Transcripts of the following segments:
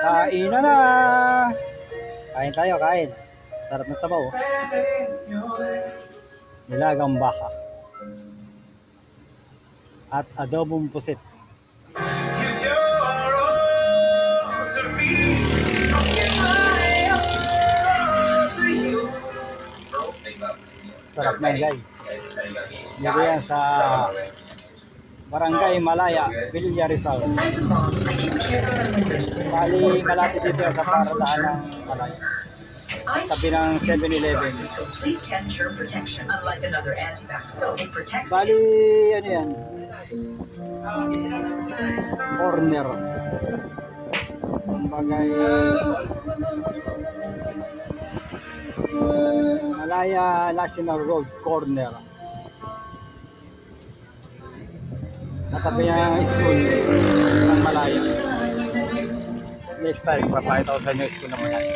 Kain na na. Kain tayo, kain. Sarap ng sabaw. Nilagang baka. At adobong pusit. Sarap na guys. Dito yan sa Barangay Malaya, Villa Rizal. Bali, malapit dito yan sa paradaan ng Malaya. Tabi ng 7-Eleven. Bali, ano yan? Corner. Kumbagay, Malaya National Road Corner. Natabi ng school ng Malaya. Next time, papakita ko sa inyo yung school ng Malaya.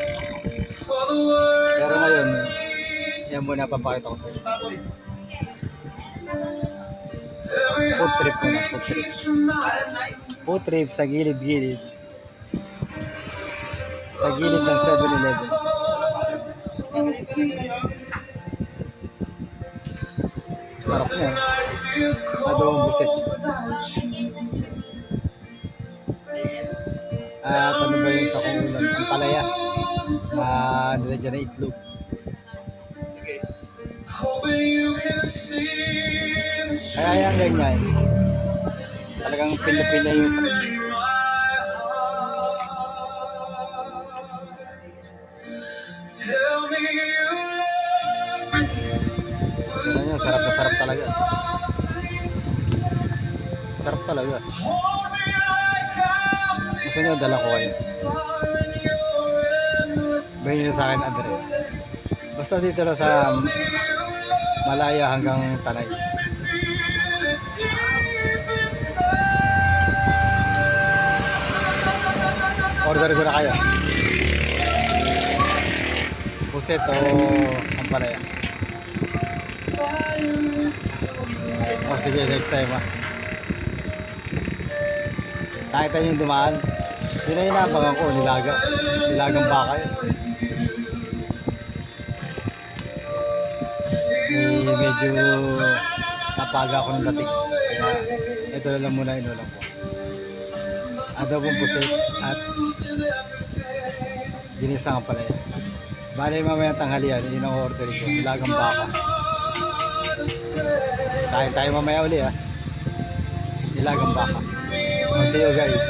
Pero ngayon, yan muna papakita ko sa inyo. Food trip muna, food trip. Food trip sa gilid-gilid. Sa gilid ng 7-Eleven. Sarap niya. Adobong buset. At ano ba yung sa kung ulam? Ang palaya. Nilagyan na itlog. Kaya yan ganyan. Talagang pila-pila yung sa... Ano, sarap na sarap talaga. Sarap talaga. Gusto nyo, dala ko kayo. Bayin nyo sa akin address. Basta dito na sa Malaya hanggang Tanay. Order ko na kayo. Puset o ampalaya. O sige, next time ah. Nakita nyo yung dumaan. Yun na inabangan ko, nilagang baka yun. Medyo napaga ako ng dating. Kaya ito na lang muna inulang ko. Adobong pusit at ginisang ampalaya. Bale mamaya tanghalian, yun ang order ko, nilagang baka. Kain tayo mamaya uli ah. Nilagang baka. See you guys.